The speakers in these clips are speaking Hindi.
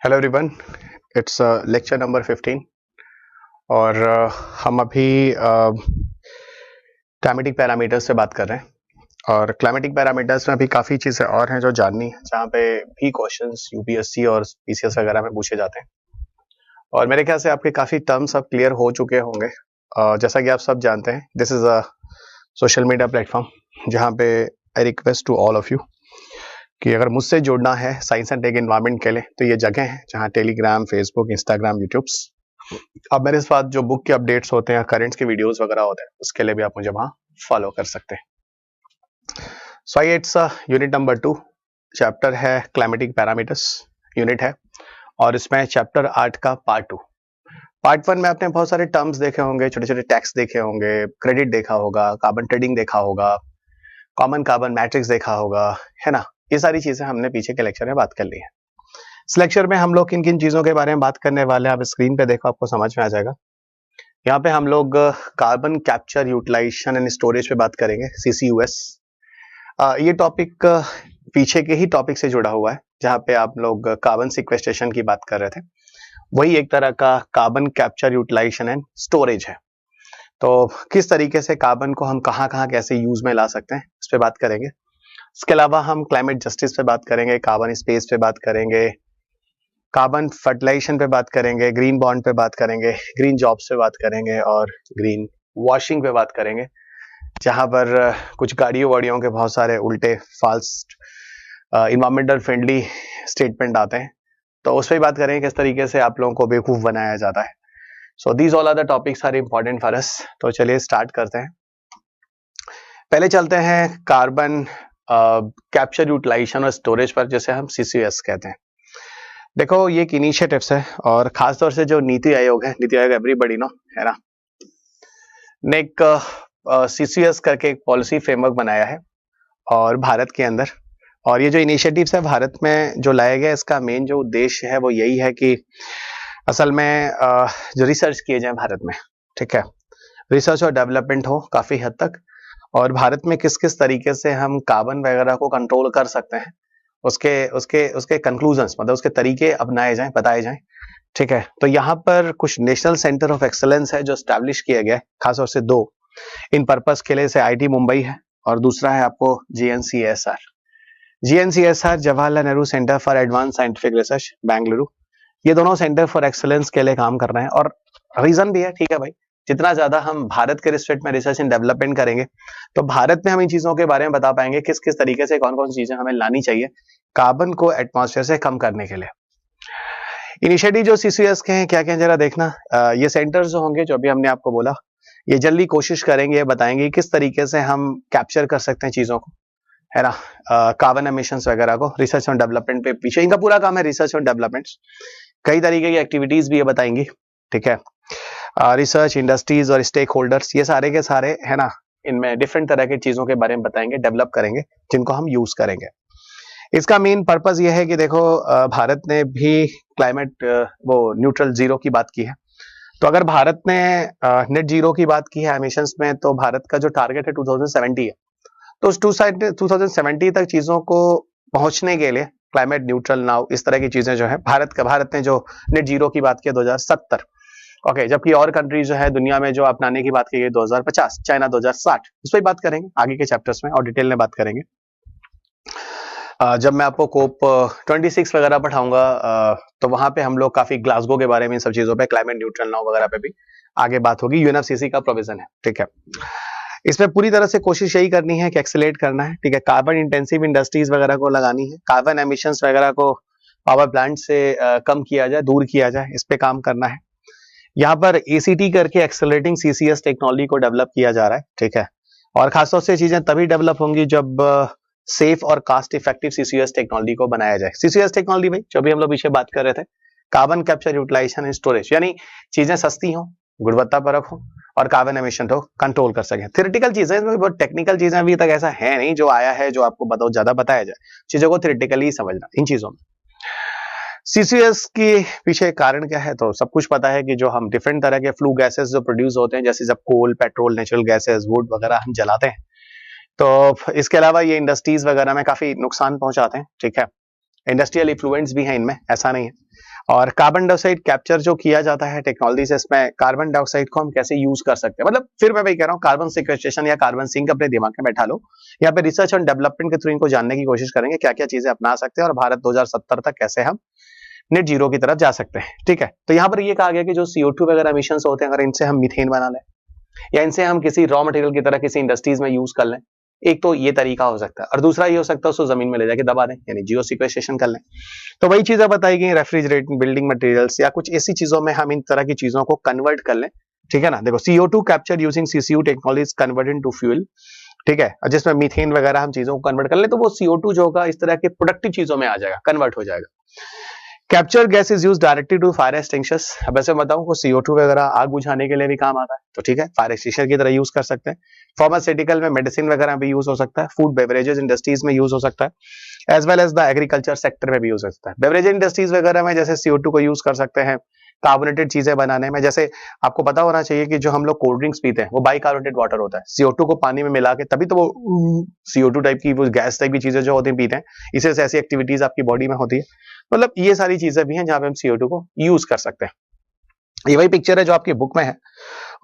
Hello everyone, it's lecture number 15 और हम अभी क्लाइमेटिक पैरामीटर्स से बात कर रहे हैं। और क्लाइमेटिक पैरामीटर्स में अभी काफ़ी चीज़ें और हैं जो जाननी है, जहाँ पे भी क्वेश्चंस यूपीएससी और पीसीएस वगैरह में पूछे जाते हैं। और मेरे ख्याल से आपके काफ़ी टर्म्स अब क्लियर हो चुके होंगे। जैसा कि आप सब जानते हैं, this is a social media platform जहाँ पे I request to all of you कि अगर मुझसे जुड़ना है साइंस एंड टेक एनवायरनमेंट के लिए तो ये जगह है जहाँ टेलीग्राम, फेसबुक, इंस्टाग्राम, यूट्यूब्स। अब मेरे साथ जो बुक के अपडेट्स होते हैं, करेंट्स के वीडियोस वगैरह होते हैं, उसके लिए भी आप मुझे वहाँ फॉलो कर सकते हैं। सो आइए, इट्स यूनिट नंबर 2, चैप्टर है क्लाइमेटिक पैरामीटर्स यूनिट है, और इसमें चैप्टर 8 का पार्ट 2। पार्ट 1 में आपने बहुत सारे टर्म्स देखे होंगे, छोटे छोटे टैक्स देखे होंगे, क्रेडिट देखा होगा, कार्बन ट्रेडिंग देखा होगा, कॉमन कार्बन मैट्रिक्स देखा होगा, है ना। ये सारी चीजें हमने पीछे के लेक्चर में बात कर ली है। इस लेक्चर में हम लोग किन किन चीजों के बारे में बात करने वाले हैं, आप स्क्रीन पे देखो, आपको समझ में आ जाएगा। यहाँ पे हम लोग carbon capture, utilisation and storage पे बात करेंगे, CCUS। ये टॉपिक पीछे के ही टॉपिक से जुड़ा हुआ है, जहाँ पे आप लोग कार्बन सिक्वेस्ट्रेशन की बात कर रहे थे। वही एक तरह का carbon capture, utilisation and storage है। तो किस तरीके से कार्बन को हम कहाँ कहाँ कैसे यूज में ला सकते हैं, इस पे बात करेंगे। इसके अलावा हम क्लाइमेट जस्टिस पे बात करेंगे, कार्बन स्पेस पे बात करेंगे, कार्बन फर्टिलाइजेशन पे बात करेंगे, ग्रीन बॉन्ड पे बात करेंगे, ग्रीन जॉब्स पे बात करेंगे, और ग्रीन वॉशिंग पे बात करेंगे, जहां पर कुछ गाड़ियों वाड़ियों के बहुत सारे उल्टे फाल्स इन्वायरमेंटल फ्रेंडली स्टेटमेंट आते हैं, तो उस पर बात करेंगे किस तरीके से आप लोगों को बेवकूफ बनाया जाता है। So these all are the topics are important for us. तो चलिए स्टार्ट करते हैं। पहले चलते हैं कार्बन कैप्चर, यूटिलाइजेशन और स्टोरेज पर, जैसे हम CCUS कहते हैं। देखो, ये एक इनिशिएटिव्स है, और खासतौर से जो नीति आयोग है, नीति आयोग एवरीबॉडी नो, है ना, ने एक CCUS करके एक पॉलिसी फ्रेमवर्क बनाया है और भारत के अंदर। और ये जो इनिशिएटिव्स है भारत में जो लाया गया, इसका मेन जो उद्देश्य है वो यही है कि असल में जो रिसर्च किए जाए भारत में, ठीक है, रिसर्च और डेवलपमेंट हो काफी हद तक, और भारत में किस किस तरीके से हम कार्बन वगैरह को कंट्रोल कर सकते हैं, उसके उसके उसके कंक्लूजन्स, मतलब उसके तरीके अपनाए जाएं, बताए जाएं, ठीक है। तो यहाँ पर कुछ नेशनल सेंटर ऑफ एक्सलेंस है जो स्टैब्लिश किया गया है, खासतौर से 2 इन पर्पस के लिए से IIT मुंबई है, और दूसरा है आपको GNCSR। GNCSR Jawaharlal Nehru centre for advance scientific research, Bengaluru. ये दोनों सेंटर फॉर एक्सलेंस के लिए काम कर रहे हैं, और रीजन भी है, ठीक है भाई, जितना ज्यादा हम भारत के रिस्पेक्ट में रिसर्च एंड डेवलपमेंट करेंगे, तो भारत में हम इन चीजों के बारे में बता पाएंगे किस किस तरीके से कौन कौन सी चीजें हमें लानी चाहिए कार्बन को एटमॉस्फेयर से कम करने के लिए। इनिशिएटिव जो CCUS के हैं क्या क्या, जरा देखना। ये सेंटर्स जो होंगे, जो अभी हमने आपको बोला, ये जल्दी कोशिश करेंगे, बताएंगे किस तरीके से हम कैप्चर कर सकते हैं चीजों को, है ना, कार्बन एमिशंस वगैरह को। रिसर्च और डेवलपमेंट पे पीछे इनका पूरा काम है, रिसर्च और डेवलपमेंट। कई तरीके की एक्टिविटीज भी ये बताएंगी, ठीक है। रिसर्च, इंडस्ट्रीज और स्टेक होल्डर्स, ये सारे के सारे, है ना, इनमें डिफरेंट तरह की चीजों के बारे में बताएंगे, डेवलप करेंगे, जिनको हम यूज करेंगे। इसका मेन पर्पस ये है कि देखो, भारत ने भी क्लाइमेट वो न्यूट्रल जीरो की बात की है। तो अगर भारत ने नेट जीरो की बात की है एमिशंस में, तो भारत का जो टारगेट है 2070 है, तो उस 2070 तक चीजों को पहुंचने के लिए क्लाइमेट न्यूट्रल नाउ, इस तरह की चीजें जो है, भारत ने जो नेट जीरो की बात की है 2070, ओके, जबकि और कंट्रीज जो है दुनिया में जो अपनाने की बात की गई 2050, चाइना 2060, उस पर बात करेंगे आगे के चैप्टर्स में और डिटेल में बात करेंगे। जब मैं आपको कोप 26 वगैरह पढ़ाऊंगा, तो वहां पे हम लोग काफी ग्लासगो के बारे में, इन सब चीजों पे, क्लाइमेट न्यूट्रल नाउ वगैरह पे भी आगे बात होगी। UNFCCC का प्रोविजन है, ठीक है। इसमें पूरी तरह से कोशिश यही करनी है कि एक्सेलरेट करना है, ठीक है। कार्बन इंटेंसिव इंडस्ट्रीज वगैरह को लगानी है, कार्बन एमिशंस वगैरह को पावर प्लांट से कम किया जाए, दूर किया जाए, इस पे काम करना है। यहाँ पर ACT करके एक्सेलरेटिंग CCS टेक्नोलॉजी को डेवलप किया जा रहा है, ठीक है। और खासतौर से चीजें तभी डेवलप होंगी जब सेफ और कास्ट इफेक्टिव CCS टेक्नोलॉजी को बनाया जाए। CCS टेक्नोलॉजी भाई, जो भी हम लोग पीछे बात कर रहे थे, carbon capture, utilisation and storage, यानी चीजें सस्ती हो, गुणवत्ता परक हो, और कार्बन एमिशन को कंट्रोल कर सके। थ्योरेटिकल चीजें, इसमें बहुत टेक्निकल चीजें अभी तक ऐसा है नहीं जो आया है जो आपको बताओ ज्यादा बताया जाए, चीजों को थ्योरेटिकली समझना इन चीजों में। CCUS के पीछे कारण क्या है, तो सब कुछ पता है कि जो हम डिफरेंट तरह के फ्लू गैसेस जो प्रोड्यूस होते हैं, जैसे जब कोल, पेट्रोल, नेचुरल गैसेस, वुड वगैरह हम जलाते हैं, तो इसके अलावा ये इंडस्ट्रीज वगैरह में काफी नुकसान पहुंचाते हैं, ठीक है। इंडस्ट्रियल इफ्लुएंस भी है इनमें, ऐसा नहीं है। और कार्बन डाइऑक्साइड कैप्चर जो किया जाता है टेक्नोलॉजी से, इसमें कार्बन डाइऑक्साइड को हम कैसे यूज कर सकते हैं, मतलब फिर मैं वही कह रहा हूँ, कार्बन सिक्वेस्ट्रेशन या कार्बन सिंक अपने दिमाग में बैठा लो। यहाँ पे रिसर्च एंड डेवलपमेंट के थ्रू इनको जानने की कोशिश करेंगे क्या क्या चीजें अपना सकते हैं और भारत 2070 तक कैसे हम नेट जीरो की तरफ जा सकते हैं। ठीक है, तो यहाँ पर ये कहा गया कि जो CO2 वगैरह एमिशन होते हैं, अगर इनसे हम मीथेन बना लें या इनसे हम किसी रॉ मटेरियल की तरह किसी इंडस्ट्रीज में यूज कर लें, एक तो ये तरीका हो सकता है, और दूसरा ये हो सकता है उसको जमीन में ले जाके दबा दें, यानी जियो सिक्वेस्ट्रेशन कर लें। तो वही चीजें बताई गई, रेफ्रिजरेट, बिल्डिंग मटेरियल्स या कुछ ऐसी चीजों में हम इन तरह की चीजों को कन्वर्ट कर लें। ठीक है ना, देखो CO2 capture using CCU technology is converted to fuel. ठीक है, जिसमें मीथेन वगैरह हम चीजों को कन्वर्ट कर ले तो वो CO2 जो होगा इस तरह के प्रोडक्टिव चीजों में आ जाएगा, कन्वर्ट हो जाएगा। Capture gas is use directly to fire extinguishers. अब ऐसे बताऊं को CO2 वगैरह आग बुझाने के लिए भी काम आता है, तो ठीक है, फायर एक्सटिंग्विशर की तरह यूज कर सकते हैं। फार्मास्यूटिकल में मेडिसिन वगैरह भी यूज हो सकता है, फूड बेवरेजेस इंडस्ट्रीज में यूज हो सकता है, as well as the agriculture sector में भी यूज हो सकता है। बेवरेज इंडस्ट्रीज वगैरह में जैसे CO2 को यूज कर सकते हैं कार्बोनेटेड चीजें बनाने में। जैसे आपको पता होना चाहिए कि जो हम लोग कोल्ड ड्रिंक्स पीते हैं वो बाइकार्बोनेटेड वाटर होता है, CO2 को पानी में मिला के तभी तो वो CO2 टाइप की, वो गैस टाइप की चीजें जो होती हैं पीते हैं, इसे से ऐसी एक्टिविटीज आपकी बॉडी में होती है। मतलब ये सारी चीजें भी हैं जहां पे हम CO2 को यूज कर सकते हैं। ये वही पिक्चर है जो आपकी बुक में है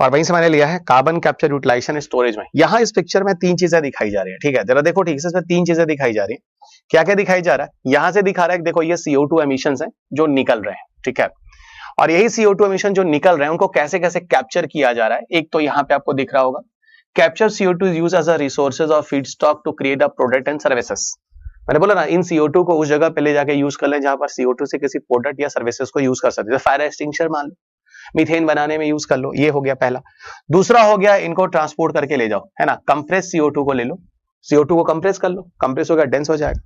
और वहीं से मैंने लिया है, कार्बन कैप्चर यूटिलाइजेशन स्टोरेज में। यहाँ इस पिक्चर में 3 चीजें दिखाई जा रही है। ठीक है, जरा देखो ठीक से, इसमें 3 चीजें दिखाई जा रही है। क्या क्या दिखाई जा रहा है, यहां से दिखा रहा है, देखो ये CO2 एमिशंस हैं जो निकल रहे हैं। ठीक है, और यही CO2 एमिशन जो निकल रहे हैं उनको कैसे कैसे कैप्चर किया जा रहा है। एक तो यहाँ पे आपको दिख रहा होगा, capture CO2 is used as a resources और feedstock to create a product and services. मैंने बोला ना, इन CO2 को उस जगह पे ले जाके यूज कर लें जहां पर CO2 से किसी प्रोडक्ट या सर्विसेज को यूज कर सकते हैं। फायर एक्सटिंग्विशर मान लो, मीथेन बनाने में यूज कर लो, ये हो गया पहला। दूसरा हो गया, इनको ट्रांसपोर्ट करके ले जाओ, है ना, कंप्रेस CO2 को ले लो, CO2 को कंप्रेस कर लो, कंप्रेस हो गया, डेंस हो जाएगा,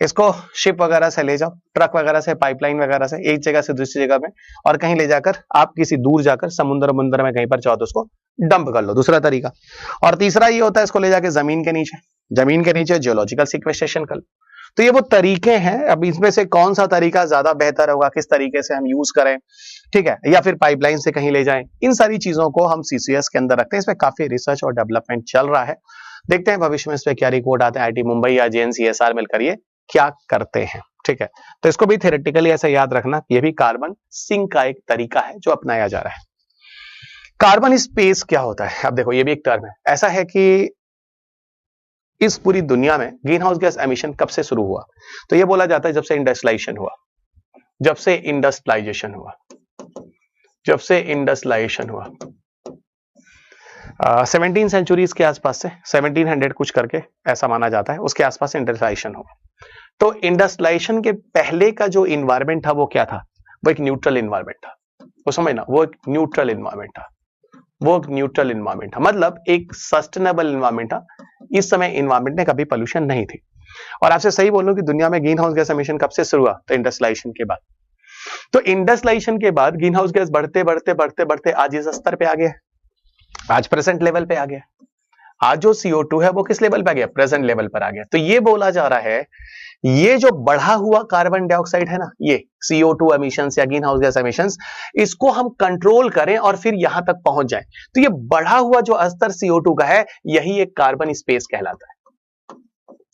इसको शिप वगैरह से ले जाओ, ट्रक वगैरह से, पाइपलाइन वगैरह से, एक जगह से दूसरी जगह में, और कहीं ले जाकर आप किसी दूर जाकर समुद्र मुंद्र में कहीं पर चाहो तो उसको डंप कर लो, दूसरा तरीका। और तीसरा ये होता है, इसको ले जाके जमीन के नीचे जियोलॉजिकल सिक्वेस्ट्रेशन कर लो। तो ये वो तरीके हैं। अब इसमें से कौन सा तरीका ज्यादा बेहतर होगा, किस तरीके से हम यूज करें, ठीक है, या फिर पाइपलाइन से कहीं ले जाएं, इन सारी चीजों को हम CCS के अंदर रखते हैं। इसमें काफी रिसर्च और डेवलपमेंट चल रहा है, देखते हैं भविष्य में इस पर क्या रिपोर्ट आते हैं। IIT मुंबई या JNCSR मिलकर ये क्या करते हैं। ठीक है, तो इसको भी थ्योरेटिकली ऐसा याद रखना, ये भी कार्बन सिंक का एक तरीका है जो अपनाया जा रहा है। कार्बन स्पेस क्या होता है, अब देखो ये भी एक टर्म है। ऐसा है कि इस पूरी दुनिया में ग्रीन हाउस गैस एमिशन कब से शुरू हुआ, तो ये बोला जाता है जब से इंडस्ट्रियलाइजेशन हुआ, जब से इंडस्ट्रियलाइजेशन हुआ 17 सेंचुरीज के आसपास से, 1700 कुछ करके ऐसा माना जाता है, उसके आसपास इंडस्ट्रियलाइजेशन हुआ। तो इंडस्ट्रियलाइजेशन के पहले का जो इन्वायरमेंट था वो क्या था, वो एक न्यूट्रल इन्वायरमेंट था। वो समझना, वो एक न्यूट्रल इन्वायरमेंट था, मतलब एक सस्टेनेबल इन्वायरमेंट था। इस समय इन्वायरमेंट में कभी पोल्यूशन नहीं थी। और आपसे सही बोलूं कि दुनिया में ग्रीन हाउस गैस एमिशन कब से शुरू हुआ, तो इंडस्ट्रियलाइजेशन के बाद। तो इंडस्ट्रियलाइजेशन के बाद ग्रीन हाउस गैस बढ़ते आज इस स्तर पे आ गया, आज प्रेजेंट लेवल पे आ गया। आज जो CO2 है वो किस लेवल पे आ गया, प्रेजेंट लेवल पर आ गया। तो ये बोला जा रहा है, ये जो बढ़ा हुआ कार्बन डाइऑक्साइड है ना, ये CO2 एमिशंस या ग्रीन हाउस गैस एमिशंस, इसको हम कंट्रोल करें और फिर यहां तक पहुंच जाए, तो ये बढ़ा हुआ जो स्तर CO2 का है, यही एक कार्बन स्पेस कहलाता है।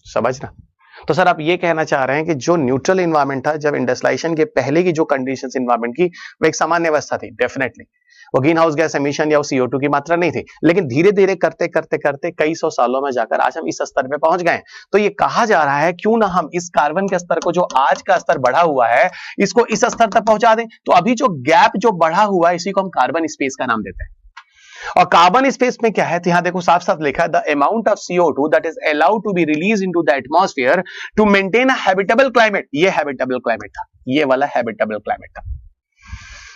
समझना, तो सर आप ये कहना चाह रहे हैं कि जो न्यूट्रल इन्वायरमेंट था जब इंडस्ट्रियलाइजेशन के पहले की जो कंडीशंस इन्वायरमेंट की, वो एक सामान्य अवस्था थी। डेफिनेटली वो ग्रीन हाउस गैस एमिशन या CO2 की मात्रा नहीं थी, लेकिन धीरे धीरे करते करते कई सौ सालों में जाकर आज हम इस स्तर पे पहुंच गए। तो ये कहा जा रहा है क्यों ना हम इस कार्बन के स्तर को, जो आज का स्तर बढ़ा हुआ है, इसको इस स्तर तक पहुंचा दें। तो अभी जो गैप जो बढ़ा हुआ है, इसी को हम कार्बन स्पेस का नाम देते हैं। और कार्बन स्पेस में क्या है, तो यहां देखो साफ साफ लिखा है, the amount of CO2 that is allowed to be release into the atmosphere to maintain a habitable climate. ये हैबिटेबल क्लाइमेट था, ये वाला हैबिटेबल क्लाइमेट था।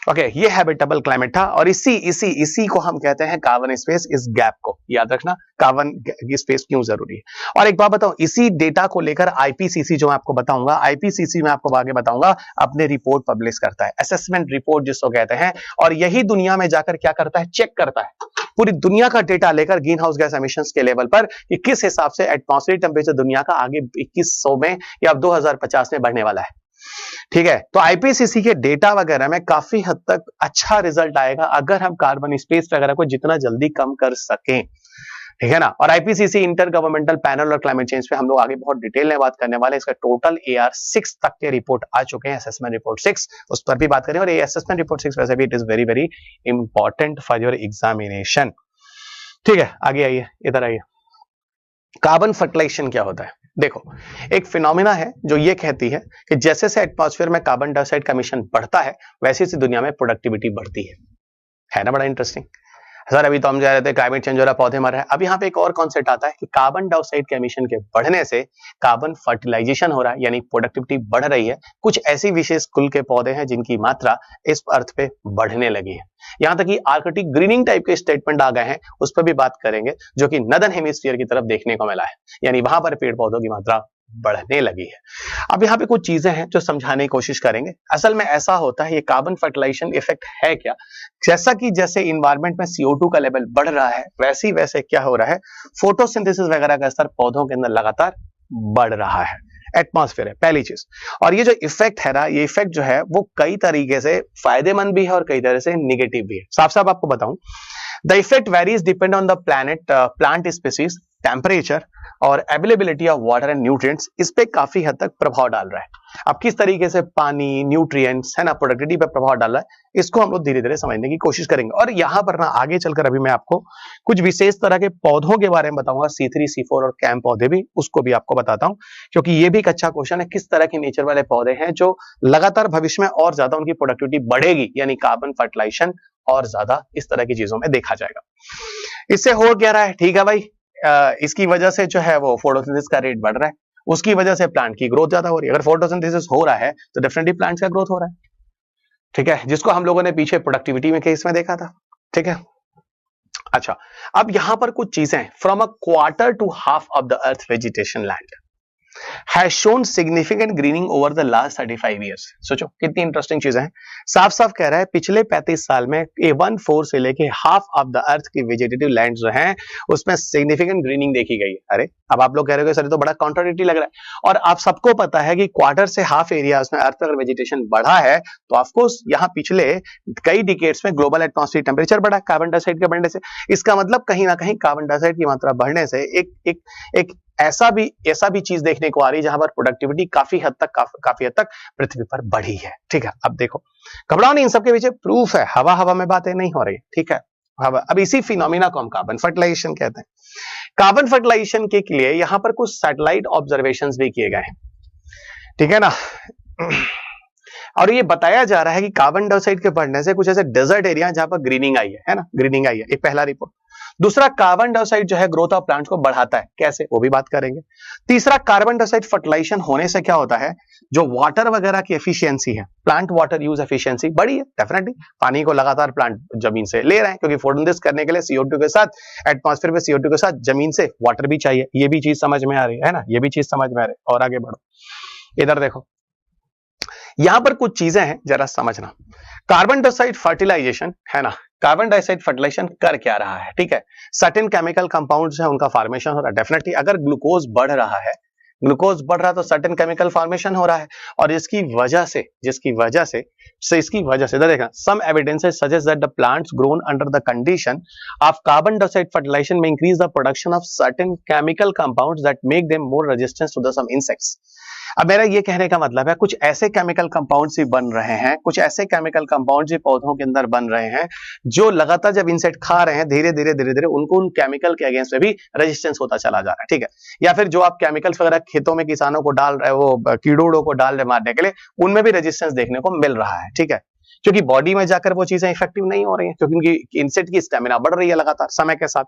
ओके, ये हैबिटेबल क्लाइमेट था, और इसी को हम कहते हैं कार्बन स्पेस। इस गैप को याद रखना, कार्बन स्पेस क्यों जरूरी है। और एक बात बताऊं, इसी डेटा को लेकर IPCC, जो मैं आपको बताऊंगा, IPCC में आपको आगे बताऊंगा, अपने रिपोर्ट पब्लिश करता है, असेसमेंट रिपोर्ट जिसको कहते हैं। और यही दुनिया में जाकर क्या करता है, चेक करता है पूरी दुनिया का डेटा लेकर ग्रीन हाउस गैस एमिशंस के लेवल पर कि किस हिसाब से एटमॉस्फेरिक टेंपरेचर दुनिया का आगे 2100 में या 2050 में बढ़ने वाला है। ठीक है, तो IPCC के डेटा वगैरह में काफी हद तक अच्छा रिजल्ट आएगा अगर हम कार्बन स्पेस वगैरह को जितना जल्दी कम कर सकें। ठीक है ना। और आईपीसीसी इंटर गवर्नमेंटल पैनल और क्लाइमेट चेंज पे हम लोग आगे बहुत डिटेल में बात करने वाले हैं। इसका टोटल AR6 तक के रिपोर्ट आ चुके हैं, असेसमेंट रिपोर्ट 6, उस पर भी बात करें। और ये असेसमेंट रिपोर्ट 6 वैसे भी it is very very important for your examination. ठीक है, आगे आइए, इधर आइए। कार्बन फर्टिलाइजेशन क्या होता है? देखो, एक फिनोमिना है जो ये कहती है कि जैसे से एटमॉस्फेयर में कार्बन डाइऑक्साइड का एमिशन बढ़ता है वैसे से दुनिया में प्रोडक्टिविटी बढ़ती है ना। बड़ा इंटरेस्टिंग। सर अभी तो हम जा रहे थे क्लाइमेट चेंज हो रहा है, पौधे मर रहे हैं। अब यहाँ पे एक और कॉन्सेप्ट आता है कि कार्बन डाइऑक्साइड के एमिशन के बढ़ने से कार्बन फर्टिलाइजेशन हो रहा है, यानी प्रोडक्टिविटी बढ़ रही है। कुछ ऐसी विशेष कुल के पौधे हैं जिनकी मात्रा इस अर्थ पे बढ़ने लगी है। यहाँ तक कि आर्कटिक ग्रीनिंग टाइप के स्टेटमेंट आ गए हैं, उस पर भी बात करेंगे, जो कि नदर्न हेमिस्फीयर की तरफ देखने को मिला है, यानी वहां पर पेड़ पौधों की मात्रा बढ़ने लगी है। अब यहाँ पे कुछ चीजें हैं जो समझाने की कोशिश करेंगे। असल में ऐसा होता है, ये कार्बन फर्टिलाइजेशन इफेक्ट है क्या? जैसा कि जैसे इन्वायरमेंट में CO2 का लेवल बढ़ रहा है वैसे वैसे क्या हो रहा है, फोटोसिंथेसिस वगैरह का स्तर पौधों के अंदर लगातार बढ़ रहा है। एटमॉस्फेयर है पहली चीज। और ये जो इफेक्ट है ना, ये इफेक्ट जो है वो कई तरीके से फायदेमंद भी है और कई तरह से निगेटिव भी है। साफ साफ आपको बताऊं, the effect varies depend on the plant species, temperature और availability of water and nutrients. इस पे काफी हद तक प्रभाव डाल रहा है। अब किस तरीके से पानी, न्यूट्रिएंट्स है ना, प्रोडक्टिविटी पे प्रभाव डाल रहा है, इसको हम लोग धीरे धीरे समझने की कोशिश करेंगे। और यहाँ पर ना आगे चलकर अभी मैं आपको कुछ विशेष तरह के पौधों के बारे में बताऊंगा, C3, C4 और कैम पौधे भी, उसको भी आपको बताता हूँ, क्योंकि ये भी एक अच्छा क्वेश्चन है। किस तरह के नेचर वाले पौधे हैं जो लगातार भविष्य में और ज्यादा उनकी प्रोडक्टिविटी बढ़ेगी, यानी कार्बन फर्टिलाइजेशन और ज्यादा इस तरह की चीजों में देखा जाएगा। इससे हो क्या रहा है? ठीक है भाई, इसकी वजह से जो है वो फोटोसिंथेसिस का रेट बढ़ रहा है, उसकी वजह से प्लांट की ग्रोथ ज्यादा हो रही है। अगर फोटोसिंथेसिस हो रहा है तो डेफिनेटली प्लांट्स का ग्रोथ हो रहा है। ठीक है, जिसको हम लोगों ने पीछे प्रोडक्टिविटी में केस में देखा था। ठीक है, अच्छा, अब यहां पर कुछ चीजें, from a quarter to half of the earth vegetation land has shown significant greening over the last 35 years। सोचो कितनी इंटरेस्टिंग चीजें हैं। साफ साफ कह रहा है पिछले 35 साल में 1/4 से लेके हाफ ऑफ द अर्थ की वेजिटेटिव लैंड जो हैं उसमें सिग्निफिकेंट ग्रीनिंग देखी गई है। अरे अब आप लोग कह रहे हो सर तो बड़ा कॉन्ट्राडिक्टरी लग रहा है। और आप सबको पता है कि क्वार्टर से हाफ एरिया उसमें अर्थ पर अगर वेजिटेशन बढ़ा है तो ऑफकोर्स यहाँ पिछले कई डिकेड्स में ग्लोबल एटमॉस्फेरिक टेम्परेचर बढ़ा कार्बन डाइऑक्साइड के बढ़ने से। इसका मतलब कहीं ना कहीं कार्बन डाइऑक्साइड की मात्रा बढ़ने से एक ऐसा भी चीज देखने को आ रही है जहां पर प्रोडक्टिविटी काफी हद तक पृथ्वी पर बढ़ी है। ठीक है, अब देखो, घबराओ नहीं, इन सबके पीछे प्रूफ है, हवा में बातें नहीं हो रही। ठीक है, अब इसी फिनोमिना को हम कार्बन फर्टिलाइजेशन कहते हैं। कार्बन फर्टिलाइजेशन के लिए यहां पर कुछ सैटेलाइट ऑब्जर्वेशंस भी किए गए हैं। ठीक है ना, और ये बताया जा रहा है कि कार्बन डाइऑक्साइड के बढ़ने से कुछ ऐसे डेजर्ट एरिया जहां पर ग्रीनिंग आई है ना, ग्रीनिंग आई है, एक पहला रिपोर्ट। दूसरा, कार्बन डाइऑक्साइड जो है ग्रोथ ऑफ प्लांट्स को बढ़ाता है, कैसे, वो भी बात करेंगे। तीसरा, कार्बन डाइऑक्साइड फर्टिलाइजेशन होने से क्या होता है, जो वाटर वगैरह की एफिशिएंसी है, प्लांट वाटर यूज एफिशिएंसी बढ़ी है। डेफिनेटली पानी को लगातार प्लांट जमीन से ले रहे हैं, क्योंकि फोटोसिंथेसिस करने के लिए CO2 के साथ, एटमॉस्फेयर में CO2 के साथ जमीन से वाटर भी चाहिए। ये भी चीज समझ में आ रही है ना, ये भी चीज समझ में आ रही है। और आगे बढ़ो, इधर देखो, यहां पर कुछ चीजें हैं जरा समझना। कार्बन डाइऑक्साइड फर्टिलाइजेशन है ना, कार्बन डाइऑक्साइड फर्टिलाइजेशन कर क्या रहा है? ठीक है, सर्टेन केमिकल कंपाउंड्स है उनका फॉर्मेशन हो रहा है। डेफिनेटली अगर ग्लूकोज बढ़ रहा है तो सर्टेन केमिकल फॉर्मेशन हो रहा है। और इसकी वजह से देखना, some evidences suggest that the plants grown under the condition of carbon dioxide fertilization में increase the production of certain chemical compounds that make them more resistance to the some insects. अब मेरा ये कहने का मतलब है कुछ ऐसे केमिकल कंपाउंड्स भी बन रहे हैं, कुछ ऐसे केमिकल कंपाउंड्स भी पौधों के अंदर बन रहे हैं जो लगातार जब इंसेक्ट खा रहे हैं धीरे धीरे उनको उन केमिकल के अगेंस्ट में भी रेजिस्टेंस होता चला जा रहा है। ठीक है, या फिर जो आप केमिकल्स वगैरह खेतों में किसानों को डाल रहे, वो कीड़ों को डाल रहे मारने के लिए, उनमें भी रेजिस्टेंस देखने को मिल रहा है। ठीक है, क्योंकि बॉडी में जाकर वो चीजें इफेक्टिव नहीं हो रही हैं, क्योंकि उनकी इंसेक्ट की स्टेमिना बढ़ रही है लगातार समय के साथ।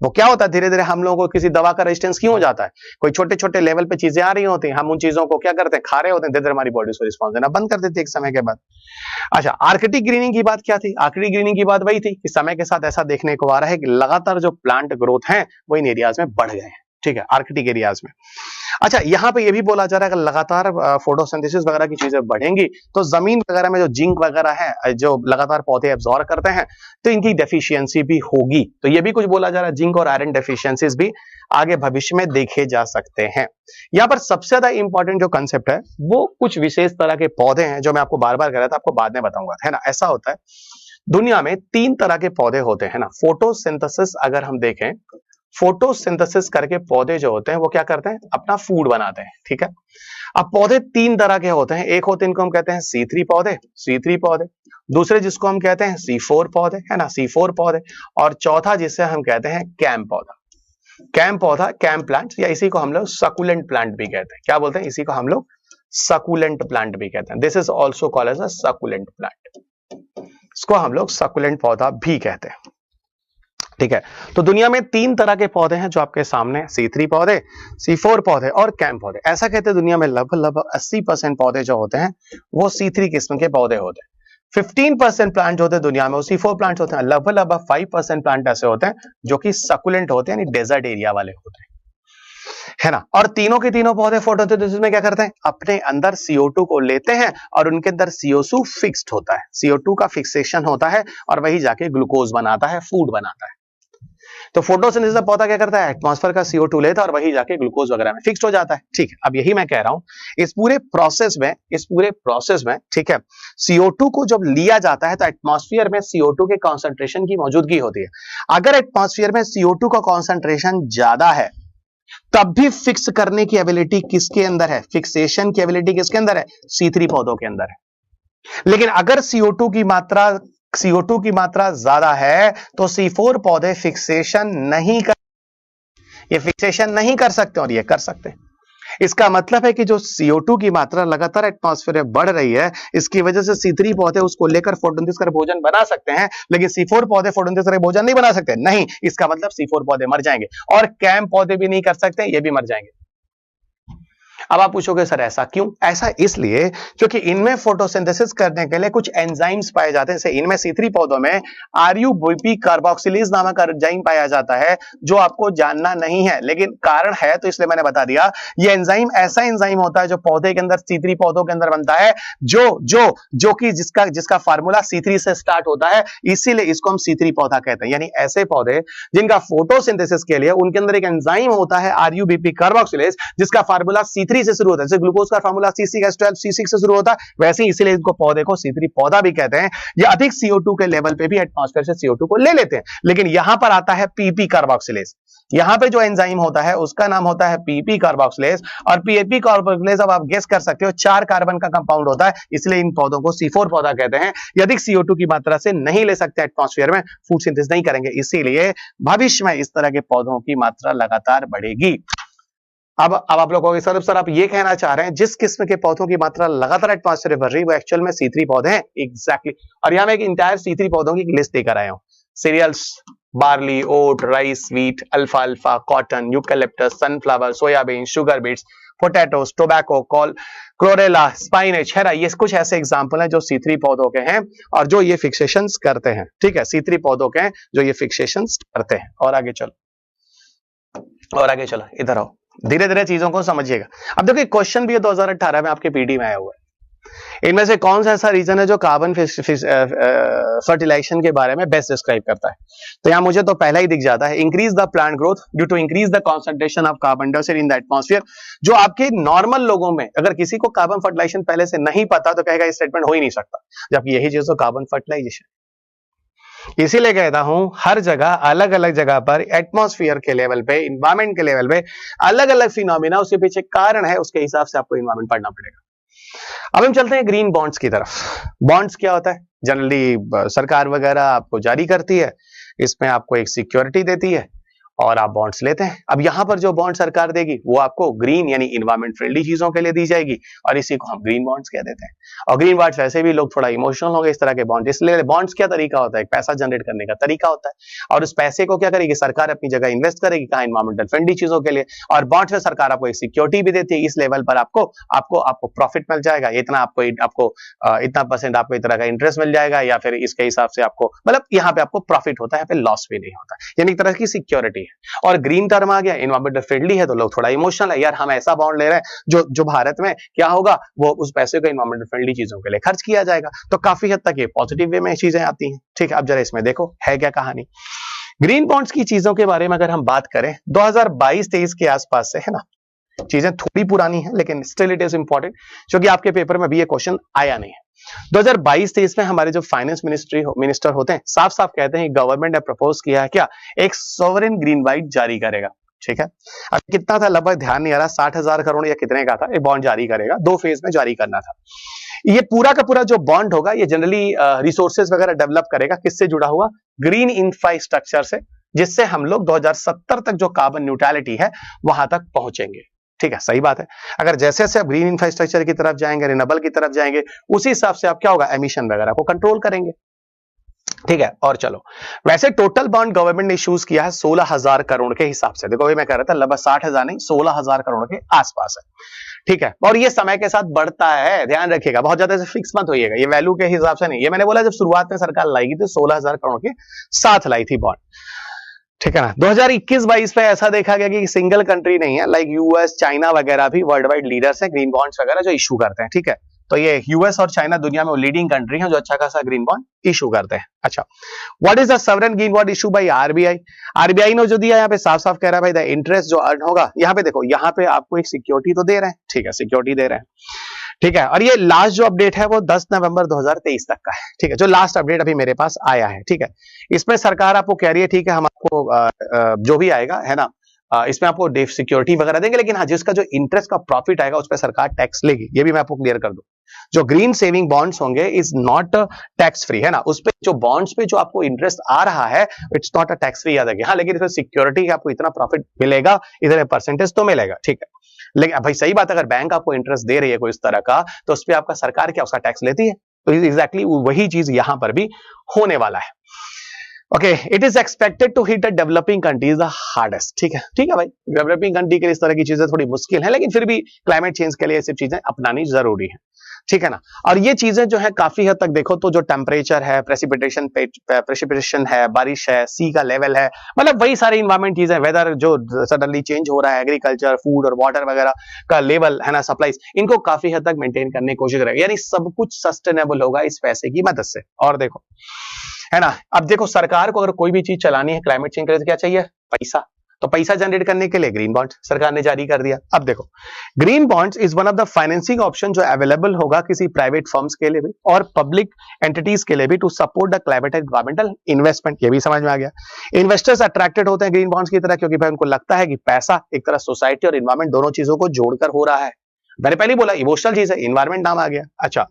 वो क्या होता है, धीरे धीरे हम लोगों को किसी दवा का रेजिस्टेंस क्यों हो जाता है, कोई छोटे छोटे लेवल पे चीजें आ रही होती हैं, हम उन चीजों को क्या करते हैं, खा रहे होते हैं, धीरे धीरे हमारी बॉडी उसको रिस्पॉन्स देना बंद कर देती है एक समय के बाद। अच्छा, आर्कटिक ग्रीनिंग की बात क्या थी? आर्कटिक ग्रीनिंग की बात वही थी कि समय के साथ ऐसा देखने को आ रहा है कि लगातार जो प्लांट ग्रोथ है वो इन एरियाज में बढ़ गए हैं। ठीक है, आर्कटिक एरियाज में। अच्छा, यहाँ पे ये भी बोला जा रहा है कि लगातार फोटोसिंथेसिस वगैरह की चीजें बढ़ेंगी तो जमीन वगैरह में जो जिंक वगैरह है जो लगातार पौधे एब्जॉर्ब करते हैं तो इनकी डेफिशिएंसी भी होगी। तो ये भी कुछ बोला जा रहा है, जिंक और आयरन डेफिशिएंसीज भी आगे भविष्य में देखे जा सकते हैं। यहाँ पर सबसे ज्यादा इंपॉर्टेंट जो कंसेप्ट है वो कुछ विशेष तरह के पौधे हैं जो मैं आपको बार बार कह रहा था, आपको बाद में बताऊंगा, है ना। ऐसा होता है दुनिया में 3 तरह के पौधे होते हैं ना। फोटोसिंथेसिस अगर हम देखें फोटोसिंथेसिस करके पौधे जो होते हैं वो क्या करते हैं, अपना फूड बनाते हैं, ठीक है। अब पौधे तीन तरह के होते हैं, एक होते हैं इनको हम कहते हैं C3 पौधे, C3 पौधे, दूसरे जिसको हम कहते हैं C4 पौधे, है ना, C4 पौधे, और चौथा जिसे हम कहते हैं कैम पौधा, कैम पौधा, कैम प्लांट, या इसी को हम लोग सकुलेंट प्लांट भी कहते हैं। क्या बोलते हैं, इसी को हम लोग सकुलेंट प्लांट भी कहते हैं। This is also called as a succulent plant, इसको हम लोग सकुलेंट पौधा भी कहते हैं, ठीक है। तो दुनिया में तीन तरह के पौधे हैं जो आपके सामने, C3 पौधे, C4 पौधे और कैम पौधे। ऐसा कहते हैं दुनिया में लगभग 80% पौधे जो होते हैं वो C3 किस्म के पौधे होते हैं। 15% प्लांट होते हैं दुनिया में वो C4 प्लांट होते हैं। लगभग 5% प्लांट ऐसे होते हैं जो कि सकुलेंट होते हैं, यानी डेजर्ट एरिया वाले होते हैं, है ना। और तीनों के तीनों पौधे फोटोसिंथेसिस में क्या करते हैं, अपने अंदर CO2 को लेते हैं और उनके अंदर CO2 फिक्स्ड होता है, CO2 का फिक्सेशन होता है और वही जाके ग्लूकोज बनाता है, फूड बनाता है। तो फोटोसिंथेसिस का पौधा क्या करता है, एटमॉस्फेयर का CO2 लेता है और वही जाके ग्लूकोज वगैरह में फिक्स्ड हो जाता है, ठीक है। अब यही मैं कह रहा हूं, इस पूरे प्रोसेस में, ठीक है, CO2 को जब लिया जाता है तो एटमॉस्फेयर में CO2 के कॉन्सेंट्रेशन की मौजूदगी होती है। अगर एटमॉस्फेयर में CO2 का कॉन्सेंट्रेशन ज्यादा है तब भी फिक्स करने की एबिलिटी किसके अंदर है, फिक्सेशन की एबिलिटी किसके अंदर है, C3 पौधों के अंदर है। लेकिन अगर CO2 की मात्रा ज्यादा है तो C4 पौधे फिक्सेशन नहीं कर सकते और ये कर सकते हैं। इसका मतलब है कि जो CO2 की मात्रा लगातार एटमॉस्फेयर में बढ़ रही है, इसकी वजह से C3 पौधे उसको लेकर फोटोसिंथेसिस कर भोजन बना सकते हैं, लेकिन C4 पौधे फोटोसिंथेसिस कर भोजन नहीं बना सकते, नहीं, इसका मतलब C4 पौधे मर जाएंगे और कैम पौधे भी नहीं कर सकते, ये भी मर जाएंगे। अब आप पूछोगे सर ऐसा क्यों, ऐसा इसलिए क्योंकि इनमें फोटोसिंथेसिस करने के लिए कुछ एंजाइम्स पाए जाते हैं। जैसे इनमें C3 पौधों में RUBP कार्बोक्सिलेज नामक एंजाइम पाया जाता है जो आपको जानना नहीं है, लेकिन कारण है तो इसलिए मैंने बता दिया। ये एंजाइम ऐसा एंजाइम होता है जो पौधे के अंदर, C3 पौधों के अंदर बनता है, जो कि जिसका फार्मूला C3 से स्टार्ट होता है, इसीलिए इसको हम C3 पौधा कहते हैं। यानी ऐसे पौधे जिनका फोटोसिंथेसिस के लिए उनके अंदर एक एंजाइम होता है RUBP कार्बोक्सिलेज, जिसका फार्मूला C3 से शुरू होता है। जैसे ग्लूकोज का फार्मूला C6H12 C6 से शुरू होता है, वैसे ही इसीलिए इनको पौधे को C3 पौधा भी कहते हैं। ये अधिक CO2 के लेवल पे भी एटमॉस्फेयर से CO2 को ले लेते हैं। लेकिन यहां पर आता है PP कार्बोक्सिलेज, यहां पे जो एंजाइम होता है उसका नाम होता है PP कार्बोक्सिलेज, और PP कार्बोक्सिलेज अब आप गेस कर सकते हो 4 कार्बन का कंपाउंड होता है, इसलिए इन पौधों को C4 पौधा कहते हैं। ये अधिक CO2 की मात्रा से नहीं ले सकते एटमॉस्फेयर में, फूड सिंथेसिस नहीं करेंगे, इसीलिए भविष्य में इस तरह के पौधों की मात्रा लगातार बढ़ेगी। अब आप लोग कहोगे सर आप ये कहना चाह रहे हैं जिस किस्म के पौधों की मात्रा लगातार एटमॉस्फेयर में बढ़ रही है वो एक्चुअल में C3 पौधे हैं, एग्जैक्टली। और यहां मैं एक इंटायर C3 पौधों की लिस्ट देकर आया हूं। Cereals, barley, oat, rice, wheat, अल्फाल्फा, cotton, eucalyptus, sunflower, soybean, sugar beets, potatoes, tobacco, chlorella, spinach, है ना। ये कुछ ऐसे एग्जांपल हैं जो C3 पौधों के हैं और जो ये फिक्सेशंस करते हैं, ठीक है, C3 पौधों के हैं जो ये फिक्सेशंस करते हैं। और आगे चलो, इधर आओ, धीरे धीरे चीजों को समझिएगा। अब देखिए क्वेश्चन भी 2018 में आपके पीडी में आया हुआ है। इनमें से कौन सा ऐसा रीजन है जो कार्बन फर्टिलाइजेशन के बारे में बेस्ट डिस्क्राइब करता है? तो यहां मुझे तो पहला ही दिख जाता है, increase the plant growth due to increase the concentration of carbon dioxide in the atmosphere. जो आपके नॉर्मल लोगों में, अगर किसी को कार्बन फर्टिलाइजेशन पहले से नहीं पता तो कहेगा ये स्टेटमेंट हो ही नहीं सकता, जबकि यही चीज तो कार्बन फर्टिलाइजेशन। इसीलिए कहता हूं हर जगह, अलग अलग जगह पर एटमॉस्फेयर के लेवल पे, इन्वायरमेंट के लेवल पे अलग अलग फिनोमिना, उसके पीछे कारण है, उसके हिसाब से आपको इन्वायरमेंट पढ़ना पड़ेगा। अब हम चलते हैं ग्रीन बॉन्ड्स की तरफ। बॉन्ड्स क्या होता है? जनरली सरकार वगैरह आपको जारी करती है, इसमें आपको एक सिक्योरिटी देती है और आप बॉन्ड्स लेते हैं। अब यहां पर जो बॉन्ड सरकार देगी वो आपको ग्रीन यानी इन्वायरमेंट फ्रेंडली चीजों के लिए दी जाएगी और इसी को हम ग्रीन बॉन्ड्स कह देते हैं। और ग्रीन बॉन्ड्स वैसे भी लोग थोड़ा इमोशनल हो गए इस तरह के बॉन्ड, इसलिए बॉन्ड्स क्या तरीका होता है, एक पैसा जनरेट करने का तरीका होता है, और उस पैसे को क्या करेगी सरकार अपनी जगह इन्वेस्ट करेगी, कहा इन्वायरमेंटल फ्रेंडली चीजों के लिए, और बॉन्ड्स में सरकार आपको एक सिक्योरिटी भी देती है। इस लेवल पर आपको प्रॉफिट मिल जाएगा, इतना इतना परसेंट आपको इस तरह का इंटरेस्ट मिल जाएगा, या फिर इसके हिसाब से आपको, मतलब यहाँ पे आपको प्रॉफिट होता है, यहाँ पे लॉस भी नहीं होता, यानी एक तरह की सिक्योरिटी है। और ग्रीन टर्म आ गया, इन्वायरमेंटल फ्रेंडली है तो लोग थोड़ा इमोशनल है, यार हम ऐसा बॉन्ड ले रहे हैं जो भारत में क्या होगा, वो उस पैसे को इन्वायरमेंटल फ्रेंडली चीजों के लिए खर्च किया जाएगा। तो काफी हद तक ये पॉजिटिव वे में चीजें आती हैं। ठीक है, अब जरा इसमें देखो है क्या कहानी। ग्रीन बॉन्ड्स की चीजों के बारे में अगर हम बात करें 2022-23 के आसपास से, है ना, चीजें थोड़ी पुरानी है लेकिन स्टिल इट इज इंपॉर्टेंट, क्योंकि आपके पेपर में भी ये क्वेश्चन आया नहीं है। 2022-23 में हमारे जो फाइनेंस मिनिस्टर होते हैं साफ साफ कहते हैं गवर्नमेंट ने प्रपोज किया है क्या, एक सॉवरेन ग्रीन बॉन्ड जारी करेगा। ठीक है, अब कितना था लगभग ध्यान नहीं आ रहा, 60,000 करोड़ या कितने का था, एक बॉन्ड जारी करेगा, 2 फेज में जारी करना था। ये पूरा का पूरा जो बॉन्ड होगा ये जनरली रिसोर्सेज वगैरह डेवलप करेगा, किससे जुड़ा हुआ, ग्रीन इंफ्रास्ट्रक्चर से, जिससे हम लोग 2070 तक जो कार्बन न्यूट्रलिटी है वहां तक पहुंचेंगे। ठीक है, सही बात है। अगर जैसे जैसे आप ग्रीन इंफ्रास्ट्रक्चर की तरफ जाएंगे, रिन्यूएबल की तरफ जाएंगे, उसी हिसाब से आप क्या होगा, एमिशन वगैरह को कंट्रोल करेंगे। ठीक है, और चलो, वैसे टोटल बॉन्ड गवर्नमेंट ने इश्यूज किया है 16,000 करोड़ के हिसाब से। देखो मैं कह रहा था लगभग 60,000 नहीं, 16,000 करोड़ के आसपास है। ठीक है, और ये समय के साथ बढ़ता है, ध्यान रखिएगा, बहुत ज्यादा फिक्स मत होइएगा, ये वैल्यू के हिसाब से नहीं। ये मैंने बोला जब शुरुआत में सरकार लाएगी तो 16,000 करोड़ के साथ लाई थी बॉन्ड। ठीक है ना, 2021-22 में ऐसा देखा गया कि सिंगल कंट्री नहीं है, लाइक यूएस, चाइना वगैरह भी वर्ल्ड वाइड लीडर्स है ग्रीन बॉन्ड्स वगैरह जो इशू करते हैं। ठीक है, तो ये यूएस और चाइना दुनिया में लीडिंग कंट्री है जो अच्छा खासा ग्रीन बॉन्ड इशू करते हैं। अच्छा, what is the sovereign green bond issue by RBI? RBI ने जो दिया यहाँ पे साफ साफ कह रहा है भाई द इंटरेस्ट जो अर्न होगा, यहाँ पे देखो, यहाँ पे आपको एक सिक्योरिटी तो दे रहे हैं। ठीक है, सिक्योरिटी दे रहे हैं। ठीक है, और ये लास्ट जो अपडेट है वो 10 नवंबर 2023 तक का है। ठीक है, जो लास्ट अपडेट अभी मेरे पास आया है। ठीक है, इसमें सरकार आपको कह रही है ठीक है हम आपको जो भी आएगा है ना, इसमें आपको डेफ सिक्योरिटी वगैरह देंगे, लेकिन हाँ जिसका जो इंटरेस्ट का प्रॉफिट आएगा उस पर सरकार टैक्स लेगी। ये भी मैं आपको क्लियर कर दूं, जो ग्रीन सेविंग बॉन्ड्स होंगे इज नॉट टैक्स फ्री, है ना, उस पे जो बॉन्ड्स पे जो आपको इंटरेस्ट आ रहा है it's not a tax free, याद रखिए। हाँ, लेकिन इसमें सिक्योरिटी आपको इतना प्रॉफिट मिलेगा, इधर परसेंटेज तो मिलेगा। ठीक है, लेकिन भाई सही बात है, अगर बैंक आपको इंटरेस्ट दे रही है कोई इस तरह का, तो उस पर आपका सरकार क्या उसका टैक्स लेती है। तो एग्जैक्टली वही चीज यहां पर भी होने वाला है। Okay, it is expected to hit the developing countries the hardest. ठीक है भाई, डेवलपिंग कंट्री के लिए इस तरह की चीजें थोड़ी मुश्किल है, लेकिन फिर भी क्लाइमेट चेंज के लिए ये सब चीजें अपनानी जरूरी है। ठीक है ना, और ये चीजें जो है काफी हद तक देखो तो जो टेम्परेचर है, प्रेसिपिटेशन है, बारिश है, सी का लेवल है, मतलब वही सारी इन्वायरमेंट चीजें, वेदर जो सडनली चेंज हो रहा है, एग्रीकल्चर, फूड और वाटर वगैरह का लेवल है ना, सप्लाईज, इनको काफी हद तक मेंटेन करने की कोशिश करेगा, यानी सब कुछ सस्टेनेबल होगा इस पैसे की मदद से। और देखो है ना, अब देखो सरकार को अगर कोई भी चीज चलानी है क्लाइमेट चेंज के लिए तो क्या चाहिए, पैसा। तो पैसा जनरेट करने के लिए ग्रीन बॉन्ड सरकार ने जारी कर दिया। अब देखो, green bonds is one of the financing option जो अवेलेबल होगा किसी प्राइवेट फर्म्स के लिए भी और पब्लिक एंटिटीज के लिए भी to support the climate and environmental investment. ये भी समझ में आ गया। इन्वेस्टर्स अट्रैक्टेड होते हैं ग्रीन बॉन्ड्स की तरह क्योंकि भाई उनको लगता है कि पैसा एक तरह सोसाइटी और इन्वायरमेंट दोनों चीजों को जोड़कर हो रहा है। मैंने पहले बोला इमोशनल चीज है, इन्वायरमेंट नाम आ गया। अच्छा,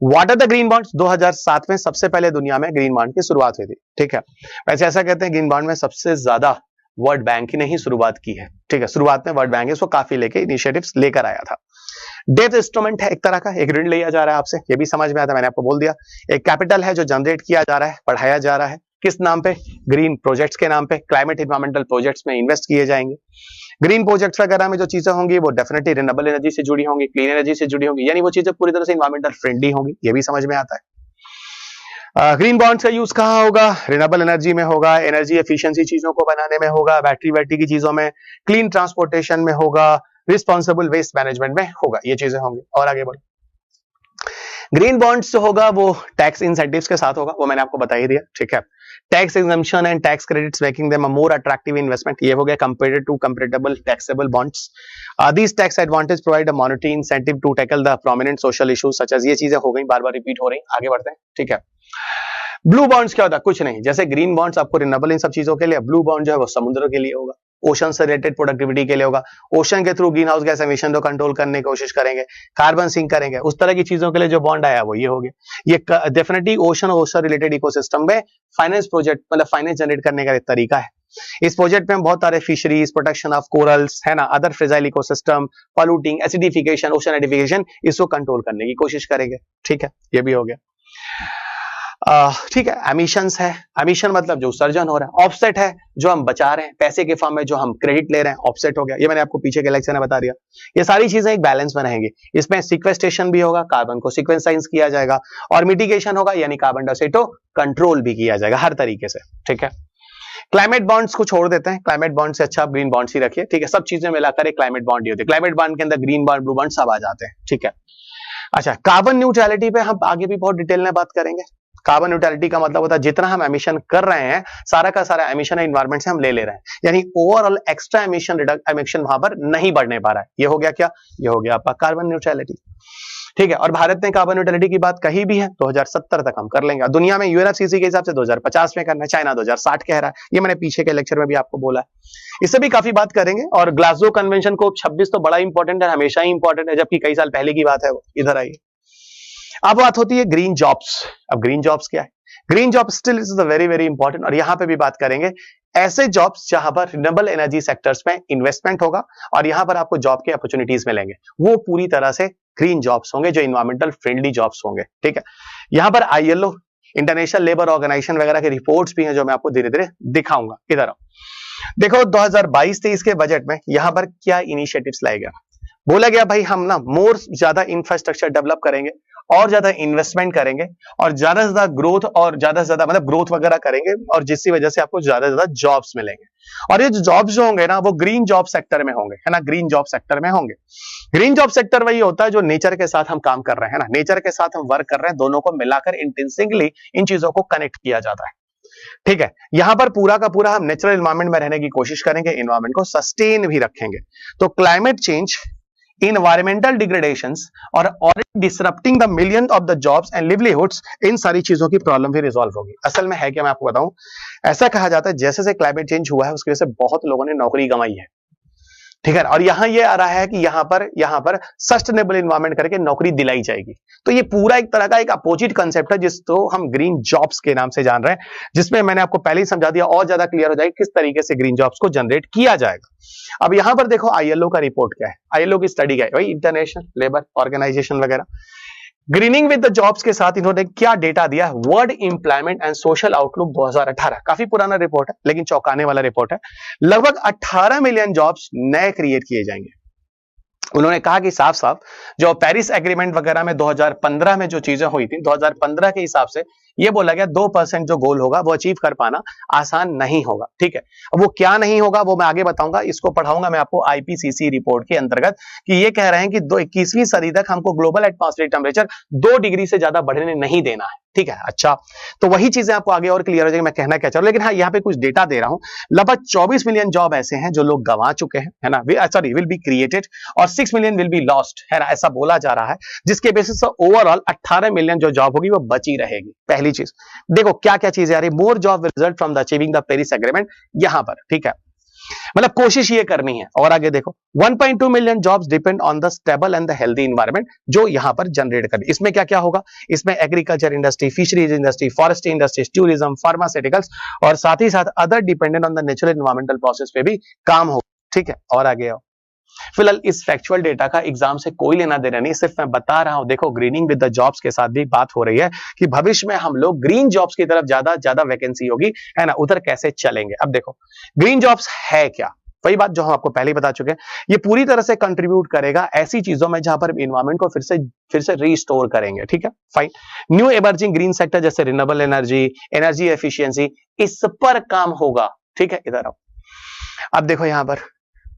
what are the green bonds? 2007 में सबसे पहले दुनिया में ग्रीन बॉन्ड की शुरुआत हुई थी। ठीक है, वैसे ऐसा कहते हैं ग्रीन बॉन्ड में सबसे ज्यादा वर्ल्ड बैंक ने ही शुरुआत की है। ठीक है, शुरुआत में वर्ल्ड बैंक इसको काफी लेके इनिशिएटिव्स लेकर आया था। डेट इंस्ट्रूमेंट है एक तरह का, एक ऋण लिया जा रहा है आपसे, ये भी समझ में आता है, मैंने आपको बोल दिया। एक कैपिटल है जो जनरेट किया जा रहा है, पढ़ाया जा रहा है, किस नाम पे? ग्रीन प्रोजेक्ट्स के नाम पे। क्लाइमेट एनवायरमेंटल प्रोजेक्ट्स में इन्वेस्ट किए जाएंगे। ग्रीन प्रोजेक्ट्स वगैरह में जो चीजें होंगी वो डेफिनेटली रिन्यूएबल एनर्जी से जुड़ी होंगी, क्लीन एनर्जी से जुड़ी होंगी, यानी वो चीजें पूरी तरह से इन्वायरमेंटल फ्रेंडली होंगी, ये भी समझ में आता है। ग्रीन बॉन्ड्स का यूज कहां होगा? रिन्यूएबल एनर्जी में होगा, एनर्जी एफिशिएंसी चीजों को बनाने में होगा, बैटरी की चीजों में, क्लीन ट्रांसपोर्टेशन में होगा, रिस्पॉन्सिबल वेस्ट मैनेजमेंट में होगा, ये चीजें होंगी। और आगे बढ़ो, ग्रीन बॉन्ड्स जो होगा वो टैक्स इंसेंटिव्स के साथ होगा, वो मैंने आपको बता ही दिया। ठीक है, tax exemption and tax credits making them a more attractive investment, ये हो गया compared to comparable taxable bonds. These tax advantage provide a monetary incentive to tackle the prominent social issues such as, ये चीजें हो गई, बार बार रिपीट हो रही, आगे बढ़ते हैं। ठीक है, ब्लू बॉन्ड्स क्या होता है? कुछ नहीं, जैसे ग्रीन बॉन्ड्स आपको रिन्यूएबल इन सब चीजों के लिए, ब्लू बॉन्ड जो है वो समुद्र के लिए होगा, ओशन से रिलेटेड प्रोडक्टिविटी के लिए होगा, ओशन के through green house gas emission को कंट्रोल करने की कोशिश करेंगे, कार्बन सिंक करेंगे, उस तरह की चीजों के लिए जो बॉन्ड आया वो ये हो गया। ये डेफिनेटली ओशन रिलेटेड इकोसिस्टम में फाइनेंस प्रोजेक्ट मतलब फाइनेंस जनरेट करने का एक तरीका है। इस प्रोजेक्ट में बहुत सारे फिशरीज, प्रोटेक्शन ऑफ कोरल्स है ना, other fragile ecosystem, polluting, acidification, ocean edification, इसको कंट्रोल करने की कोशिश करेंगे। ठीक है, ये भी हो गया। ठीक है, एमिशंस है, एमिशन मतलब जो उत्सर्जन हो रहा है, ऑफसेट है जो हम बचा रहे हैं, पैसे के फॉर्म में जो हम क्रेडिट ले रहे हैं, ऑफसेट हो गया, ये मैंने आपको पीछे के लेक्चर में बता दिया। ये सारी चीजें एक बैलेंस में रहेंगी। इसमें सिक्वेस्टेशन भी होगा, कार्बन को सिक्वेंसाइज किया जाएगा, और मिटिगेशन होगा यानी कार्बन डाइऑक्साइड को कंट्रोल भी किया जाएगा हर तरीके से। ठीक है, क्लाइमेट बॉन्ड्स को छोड़ देते हैं, क्लाइमेट बॉन्ड से अच्छा ग्रीन बॉन्ड्स ही रखिए। ठीक है, सब चीजें मिलाकर एक क्लाइमेट बॉन्ड ही होती है। क्लाइमेट बॉन्ड के अंदर ग्रीन बॉन्ड, ब्लू बॉन्ड सब आ जाते हैं। ठीक है, अच्छा, कार्बन न्यूट्रलिटी पे हम आगे भी बहुत डिटेल में बात करेंगे। कार्बन न्यूट्रलिटी का मतलब होता है जितना हम एमिशन कर रहे हैं सारा का सारा एमिशन एनवायरमेंट से हम ले रहे हैं, यानी ओवरऑल एक्स्ट्रा एमिशन वहां पर नहीं बढ़ने पा रहा है। ये हो गया क्या? ये हो गया आपका कार्बन न्यूट्रलिटी। ठीक है, और भारत ने कार्बन न्यूट्रलिटी की बात कही भी है 2070 तक हम कर लेंगे। दुनिया में यूएनएफसीसी के हिसाब से 2050 में करना है, चाइना 2060 कह रहा है, ये मैंने पीछे के लेक्चर में भी आपको बोला है। इससे भी काफी बात करेंगे। और ग्लासगो कन्वेंशन को 26 तो बड़ा इंपॉर्टेंट है, हमेशा ही इंपॉर्टेंट है, जबकि कई साल पहले की बात है वो। इधर आइए, अब बात होती है ग्रीन जॉब्स। अब ग्रीन जॉब्स क्या है? Green job still is very very important, और यहां पे भी बात करेंगे ऐसे जॉब्स जहां पर रिन्यूएबल एनर्जी सेक्टर्स में इन्वेस्टमेंट होगा और यहां पर आपको जॉब के अपॉर्चुनिटीज मिलेंगे, वो पूरी तरह से ग्रीन जॉब्स होंगे, जो इन्वायरमेंटल फ्रेंडली जॉब्स होंगे। ठीक है, यहां पर आईएलओ, इंटरनेशनल लेबर ऑर्गेनाइजेशन वगैरह के रिपोर्ट्स भी हैं, जो मैं आपको धीरे धीरे दिखाऊंगा। इधर आओ, देखो 2022-23 के बजट में यहां पर क्या इनिशिएटिव्स लाए गए। बोला गया भाई हम ना मोर ज्यादा इंफ्रास्ट्रक्चर डेवलप करेंगे और ज्यादा इन्वेस्टमेंट करेंगे और ज्यादा से ज्यादा ग्रोथ, और ज्यादा से ज्यादा मतलब ग्रोथ वगैरह करेंगे, और जिसकी वजह से आपको ज्यादा से ज्यादा जॉब्स मिलेंगे। और ये जो जॉब्स जो होंगे ना, वो ग्रीन जॉब सेक्टर में होंगे, है ना, ग्रीन जॉब सेक्टर में होंगे। ग्रीन जॉब सेक्टर वही होता है जो नेचर के साथ हम काम कर रहे हैं ना, नेचर के साथ हम वर्क कर रहे हैं, दोनों को मिलाकर इंटेंसिवली इन चीजों को कनेक्ट किया जाता है। ठीक है, यहां पर पूरा का पूरा हम नेचुरल एनवायरनमेंट में रहने की कोशिश करेंगे, एनवायरनमेंट को सस्टेन भी रखेंगे। तो क्लाइमेट चेंज, environmental degradations और already disrupting the millions of the jobs and livelihoods, इन सारी चीजों की प्रॉब्लम भी रिजॉल्व होगी। असल में है क्या, मैं आपको बताऊं, ऐसा कहा जाता है जैसे जैसे क्लाइमेट चेंज हुआ है उसकी वजह से बहुत लोगों ने नौकरी गंवाई है। ठीक है, और यहां ये आ रहा है कि यहां पर सस्टेनेबल एनवायरनमेंट करके नौकरी दिलाई जाएगी। तो ये पूरा एक तरह का एक अपोजिट कंसेप्ट है, जिसको हम ग्रीन जॉब्स के नाम से जान रहे हैं, जिसमें मैंने आपको पहले ही समझा दिया, और ज्यादा क्लियर हो जाएगा किस तरीके से ग्रीन जॉब्स को जनरेट किया जाएगा। अब यहां पर देखो आईएलओ का रिपोर्ट क्या है, आईएलओ की स्टडी क्या है, वही इंटरनेशनल लेबर ऑर्गेनाइजेशन वगैरह। ग्रीनिंग विद द जॉब्स के साथ इन्होंने क्या डेटा दिया, world employment and social outlook 2018, काफी पुराना रिपोर्ट है लेकिन चौंकाने वाला रिपोर्ट है। लगभग 18 मिलियन जॉब्स नए क्रिएट किए जाएंगे। उन्होंने कहा कि साफ साफ जो पेरिस एग्रीमेंट वगैरह में 2015 में जो चीजें हुई थी, 2015 के हिसाब से ये बोला गया 2% जो गोल होगा वो अचीव कर पाना आसान नहीं होगा। ठीक है, वो क्या नहीं होगा वो मैं आगे बताऊंगा, इसको पढ़ाऊंगा मैं आपको आईपीसीसी रिपोर्ट के अंतर्गत, कि ये कह रहे हैं कि 21वीं सदी तक हमको ग्लोबल एटमॉस्फेरिक टेम्परेचर 2 डिग्री से ज्यादा बढ़ने नहीं देना है। ठीक है, अच्छा, तो वही चीजें आपको आगे और क्लियर हो जाएगी मैं कहना क्या चाह रहा हूं। लेकिन हाँ, यहाँ पे कुछ डेटा दे रहा हूं, लगभग 24 मिलियन जॉब ऐसे हैं जो लोग गंवा चुके हैं, है ना, सॉरी विल बी क्रिएटेड, और 6 मिलियन विल बी लॉस्ट, है ना, ऐसा बोला जा रहा है, जिसके बेसिस पर ओवरऑल 18 मिलियन जो जॉब होगी वो बची रहेगी। पहली चीज देखो क्या क्या चीजें आ रही, more job will result from the achieving the Paris agreement, यहां पर। ठीक है, मतलब कोशिश ये करनी है। और आगे देखो 1.2 million jobs depend on the stable and the healthy environment, जो यहां पर जनरेट कर। इसमें क्या क्या होगा, इसमें agriculture industry, fisheries industry, forestry industry, tourism, pharmaceuticals, और साथ ही साथ other dependent on the natural environmental process पे भी काम होगा। ठीक है, और आगे आओ, फिलहाल इस फैक्चुअल डेटा का एग्जाम से कोई लेना देना नहीं, सिर्फ मैं बता रहा हूं। देखो ग्रीनिंग विद द जॉब्स के साथ भी बात हो रही है कि भविष्य में हम लोग ग्रीन जॉब्स की तरफ ज्यादा वैकेंसी होगी, है ना, उधर कैसे चलेंगे। अब देखो ग्रीन जॉब्स है क्या, वही बात जो हम आपको पहले ही बता चुके हैं, ये पूरी तरह से कंट्रीब्यूट करेगा ऐसी चीजों में जहां पर एनवायरमेंट को फिर से रीस्टोर करेंगे। ठीक है, fine. New emerging green sector जैसे रिन्यूएबल एनर्जी, एनर्जी एफिशिएंसी, इस पर काम होगा। ठीक है, इधर आओ, अब देखो यहां पर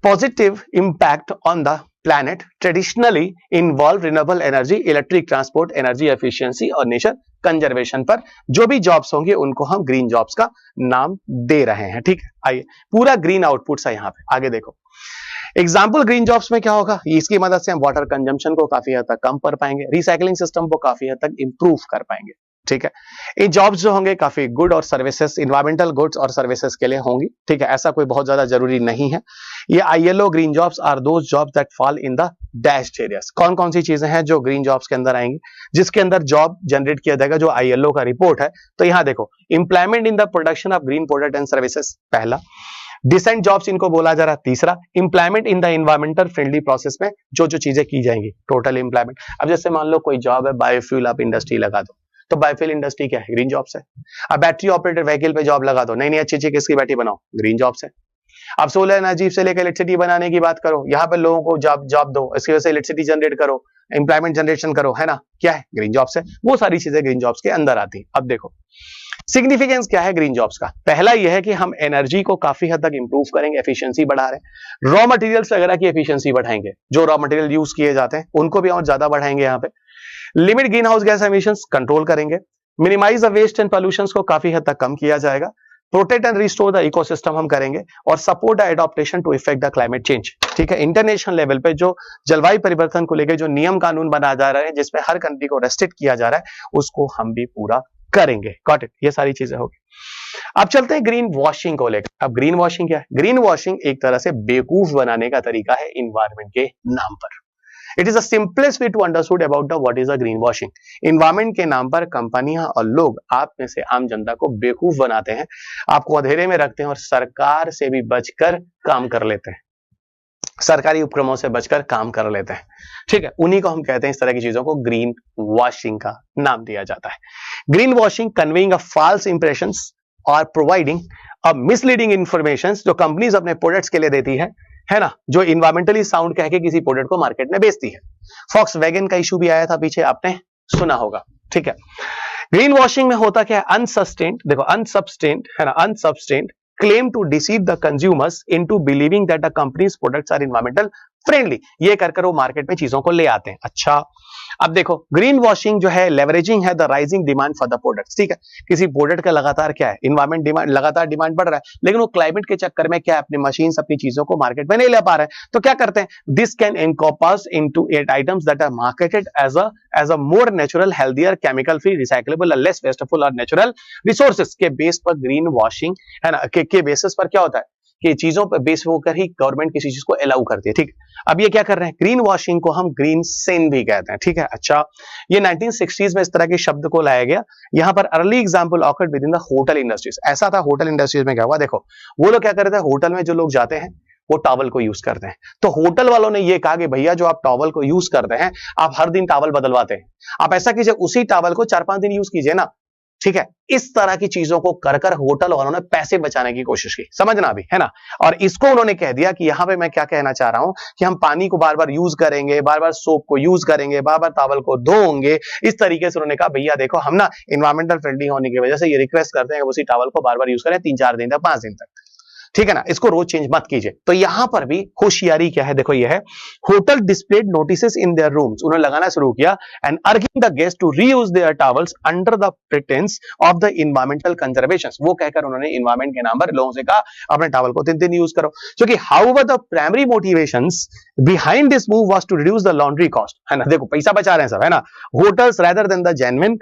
positive impact on the planet traditionally involve renewable energy, electric transport, energy efficiency और nature conservation पर जो भी जॉब्स होंगे उनको हम ग्रीन जॉब्स का नाम दे रहे हैं। ठीक है, आइए पूरा ग्रीन आउटपुट है यहाँ पे, आगे देखो एग्जाम्पल ग्रीन जॉब्स में क्या होगा, इसकी मदद से हम वाटर कंजम्पशन को काफी हद तक कम कर पाएंगे, रिसाइकलिंग सिस्टम को काफी हद तक इंप्रूव कर पाएंगे। ठीक है, ये जॉब्स जो होंगे काफी गुड और सर्विसेज, इन्वायरमेंटल गुड्स और सर्विसेज के लिए होंगी। ठीक है, ऐसा कोई बहुत ज्यादा जरूरी नहीं है। ये ILO green jobs are those jobs that fall in the dashed areas. कौन कौन सी चीजें हैं जो ग्रीन जॉब्स के अंदर आएंगी, जिसके अंदर जॉब जनरेट किया जाएगा, जो आईएलओ का रिपोर्ट है। तो यहां देखो employment in the production of green product and services, पहला। डिसेंट जॉब्स इनको बोला जा रहा है, तीसरा। Employment in the environmental friendly process में जो जो चीजें की जाएंगी, टोटल एम्प्लॉयमेंट। अब जैसे मान लो कोई जॉब है बायोफ्यूल, आप इंडस्ट्री लगा दो, तो बायोफ्यूल इंडस्ट्री क्या है, ग्रीन जॉब्स है। अब बैटरी ऑपरेटेड व्हीकल पे जॉब लगा दो, नई नई अच्छी अच्छी किसकी बैटरी बनाओ, ग्रीन जॉब्स है। अब सोलर एनर्जी से लेकर इलेक्ट्रिसिटी बनाने की बात करो, यहां पर लोगों को जॉब दो, इसकी वजह से इलेक्ट्रिसिटी जनरेट करो, एम्प्लॉयमेंट जनरेशन करो, है ना, क्या है, ग्रीन जॉब्स है। वो सारी चीजें ग्रीन जॉब्स के अंदर आती है। अब देखो सिग्निफिकेंस क्या है ग्रीन जॉब्स का, पहला यह है कि हम एनर्जी को काफी हद तक इंप्रूव करेंगे, एफिशिएंसी बढ़ा रहे हैं। रॉ मटेरियल्स वगैरह की एफिशिएंसी बढ़ाएंगे, जो रॉ मटेरियल यूज किए जाते हैं उनको भी और ज्यादा बढ़ाएंगे। यहाँ पे limit greenhouse gas emissions control करेंगे, minimise the waste and pollutions को काफी हद तक कम किया जाएगा, protect and restore the ecosystem हम करेंगे, और support the adaptation to effect the climate change. ठीक है, इंटरनेशनल लेवल पे जो जलवायु परिवर्तन को लेकर जो नियम कानून बनाया जा रहा है, जिसपे हर कंट्री को रेस्ट्रिक्ट किया जा रहा है, उसको हम भी पूरा करेंगे। गॉट इट, ये सारी चीजें होगी। अब चलते हैं ग्रीन वॉशिंग को लेकर। अब ग्रीन वॉशिंग क्या है? ग्रीन वॉशिंग एक तरह से बेवकूफ बनाने का तरीका है इन्वायरमेंट के नाम पर। It is the simplest way to understood about the what is the green washing. Environment के नाम पर कंपनियां और लोग आप में से आम जनता को बेवकूफ बनाते हैं, आपको अंधेरे में रखते हैं और सरकार से भी बचकर काम कर लेते हैं, सरकारी उपक्रमों से बचकर काम कर लेते हैं। ठीक है, उन्हीं को हम कहते हैं, इस तरह की चीजों को ग्रीन वॉशिंग का नाम दिया जाता है। Green washing conveying a false impressions और प्रोवाइडिंग अ मिसलीडिंग इंफॉर्मेशन जो कंपनीज अपने प्रोडक्ट्स के लिए देती है ना, जो इन्वायरमेंटली साउंड कह के किसी प्रोडक्ट को मार्केट में बेचती है। फॉक्सवैगन का इशू भी आया था पीछे, आपने सुना होगा। ठीक है, ग्रीन वॉशिंग में होता क्या है? अनसस्टेन्ड, देखो अनसब्सटेन्ड है ना, अनसब्सटेन्ड claim to deceive the consumers into believing that the company's products are environmental friendly। ये कर वो मार्केट में चीजों को ले आते हैं। अच्छा, अब देखो ग्रीन वॉशिंग जो है लेवरेजिंग है the rising demand for the products. ठीक है, किसी प्रोडक्ट का लगातार क्या है, इन्वायरमेंट डिमांड, लगातार डिमांड बढ़ रहा है, लेकिन वो क्लाइमेट के चक्कर में क्या है, अपनी मशीन्स अपनी चीजों को मार्केट में नहीं ले पा रहे हैं, तो क्या करते हैं, this can encompass into 8 items that are marketed as a more natural, healthier, chemical free, recyclable, less wasteful और नेचुरल रिसोर्सेज के बेस पर ग्रीन वॉशिंग है ना, के बेसिस पर क्या होता है कि चीजों पर बेस होकर ही गवर्नमेंट किसी चीज को अलाउ करती है। ठीक, अब ये क्या कर रहे हैं, ग्रीन वॉशिंग को हम ग्रीन सिन भी कहते हैं। ठीक है, अच्छा, ये 1960s में इस तरह के शब्द को लाया गया। यहां पर early example awkward with in the hotel industries. ऐसा था, होटल इंडस्ट्रीज में क्या हुआ, देखो वो लोग क्या कर रहे थे, होटल में जो लोग जाते हैं वो टॉवल को यूज करते हैं, तो होटल वालों ने ये कहा कि भैया जो आप टॉवल को यूज करते हैं, आप हर दिन टॉवल बदलवाते हैं, आप ऐसा कीजिए उसी टॉवल को 4-5 दिन यूज कीजिए ना। ठीक है, इस तरह की चीजों को कर होटल वालों ने पैसे बचाने की कोशिश की, समझना भी है ना। और इसको उन्होंने कह दिया कि यहां पे मैं क्या कहना चाह रहा हूं कि हम पानी को बार बार यूज करेंगे, बार बार सोप को यूज करेंगे, बार बार टॉवल को धोएंगे। इस तरीके से उन्होंने कहा भैया देखो हम ना इन्वायरमेंटल फ्रेंडली होने की वजह से ये रिक्वेस्ट करते हैं कि उसी टॉवल को बार बार यूज करें 3-4 दिन तक, 5 दिन तक। ठीक है ना, इसको रोज चेंज मत कीजिए। तो यहां पर भी होशियारी क्या है, देखो ये है, hotel displayed notices in their rooms, उन्होंने लगाना शुरू किया, and urging the guest to reuse their towels under the pretence of the environmental conservation. वो कहकर उन्होंने एनवायरमेंट के नाम पर लोगों से कहा अपने टॉवल को 3 दिन यूज करो, क्योंकि however the primary motivations behind this move was to reduce the laundry cost, है ना, देखो पैसा बचा रहे हैं सब, है ना, hotels rather than the genuine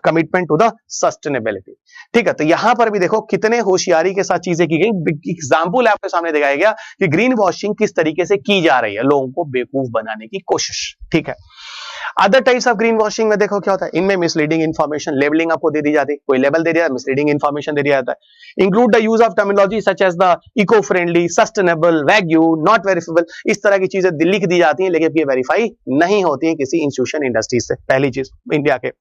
commitment to the sustainability. ठीक है, तो यहां पर भी देखो कितने होशियारी के साथ चीजें की गई। एग्जाम्पल आपके सामने दिखाया गया कि ग्रीन वॉशिंग किस तरीके से की जा रही है, लोगों को बेवकूफ बनाने की कोशिश। ठीक है, other types of green washing में देखो क्या होता है, इनमें मिसलीडिंग इंफॉर्मेशन, लेबलिंग आपको दे दी जाती है, कोई लेबल दे दिया, मिसलीडिंग इंफॉर्मेशन दे दिया जाता है। Include the use of terminology such as the eco friendly, sustainable, vague, not verifiable, इस तरह की चीजें लिख दी जाती हैं, लेकिन ये वेरीफाई नहीं होती है किसी इंस्टीट्यूशन, इंडस्ट्री से। पहली चीज इंडिया के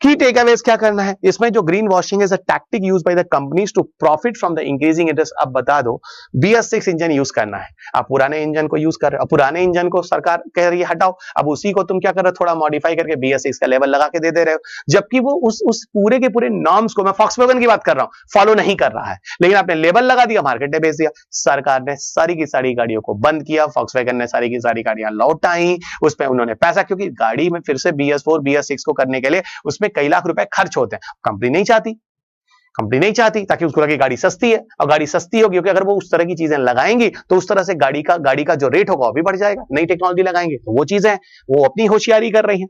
की टेकअवेज क्या करना है इसमें, जो green washing is a tactic used by the companies to profit from the increasing interest. अब बता दो BS6 इंजन यूज करना है, आप पुराने इंजन को यूज कर रहे हो, अब पुराने इंजन को सरकार कह रही है हटाओ, अब उसी को तुम क्या कर रहे हो, थोड़ा मॉडिफाई करके BS6 का लेवल लगा के दे रहे हो, जबकि वो उस पूरे के पूरे नॉर्म्स को, मैं फॉक्सवैगन की बात कर रहा हूं, फॉलो नहीं कर रहा है, लेकिन आपने लेवल लगा दिया, मार्केट में बेच दिया। सरकार ने सारी की सारी गाड़ियों को बंद किया, फॉक्सवैगन ने सारी की सारी गाड़ियां लौटाई, उस पर उन्होंने पैसा, क्योंकि गाड़ी में फिर से BS4 BS6 को करने के लिए उसमें कई लाख रुपए खर्च होते हैं। कंपनी नहीं चाहती ताकि उसको लगे गाड़ी सस्ती है, और गाड़ी सस्ती होगी क्योंकि अगर वो उस तरह की चीजें लगाएंगी तो उस तरह से गाड़ी का जो रेट होगा वो भी बढ़ जाएगा। नई टेक्नोलॉजी लगाएंगे तो वो चीजें वो अपनी होशियारी कर रही हैं।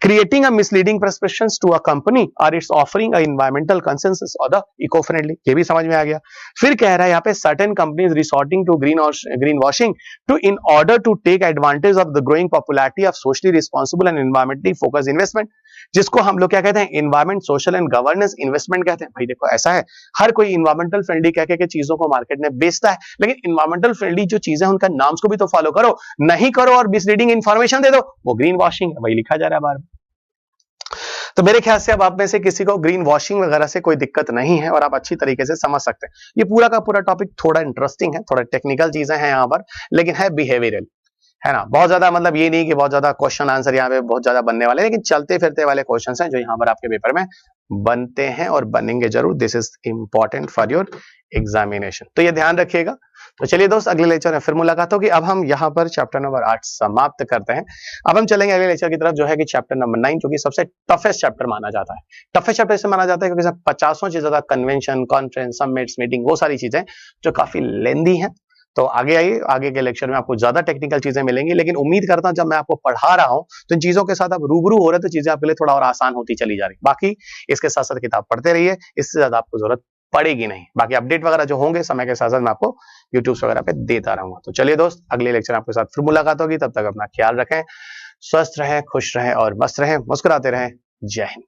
Creating a misleading perceptions to a company or it's offering a environmental consensus or the eco-friendly, ये भी समझ में आ गया। फिर कह रहा है यहाँ पे certain companies resorting to greenwashing to in order to take advantage of the growing popularity of socially responsible and environmentally focused investment, जिसको हम लोग क्या कहते हैं, environment, social and governance investment कहते हैं। भाई देखो ऐसा है, हर कोई environmental friendly कह के चीजों को मार्केट में बेचता है, लेकिन environmental friendly जो चीजें उनका नाम्स को भी तो फॉलो करो, नहीं करो और मिसलीडिंग इंफॉर्मेशन दे दो, वो ग्रीन वॉशिंग है, वही लिखा जा रहा है बार। तो मेरे ख्याल से अब आप में से किसी को ग्रीन वॉशिंग वगैरह से कोई दिक्कत नहीं है और आप अच्छी तरीके से समझ सकते हैं। ये पूरा का पूरा टॉपिक थोड़ा इंटरेस्टिंग है, थोड़ा टेक्निकल चीजें हैं यहाँ पर, लेकिन है बिहेवियरल। है ना। बहुत ज्यादा मतलब ये नहीं कि बहुत ज्यादा क्वेश्चन आंसर यहाँ पे बहुत ज्यादा बनने वाले, लेकिन चलते फिरते वाले क्वेश्चन हैं जो यहाँ पर आपके पेपर में बनते हैं और बनेंगे जरूर। This is important for your examination, तो ये ध्यान रखिएगा। तो चलिए दोस्त, अगले लेक्चर में फिर मुलाकात होगी। अब हम यहाँ पर चैप्टर नंबर 8 समाप्त करते हैं। अब हम चलेंगे अगले लेक्चर की तरफ, जो है कि चैप्टर नंबर 9, जो कि सबसे टफेस्ट चैप्टर माना जाता है। टफेस्ट चैप्टर इससे माना जाता है क्योंकि इसमें 50 से ज्यादा कन्वेंशन, कॉन्फ्रेंस, समिट्स, मीटिंग, वो सारी चीजें जो काफी लेंदी हैं। तो आगे आइए, आगे के लेक्चर में आपको ज्यादा टेक्निकल चीजें मिलेंगी, लेकिन उम्मीद करता हूं जब मैं आपको पढ़ा रहा हूं तो इन चीजों के साथ आप रूबरू हो रहे, तो चीजें आपके लिए थोड़ा और आसान होती चली जा रही। बाकी इसके साथ साथ किताब पढ़ते रहिए, इससे ज्यादा आपको जरूरत पड़ेगी नहीं। बाकी अपडेट वगैरह जो होंगे समय के साथ साथ मैं आपको यूट्यूब वगैरह पे देता रहूंगा। तो चलिए दोस्त, अगले लेक्चर आपके साथ फिर मुलाकात होगी। तब तक अपना ख्याल रखें, स्वस्थ रहें, खुश रहें और मस्त रहें, मुस्कुराते रहें। जय हिंद।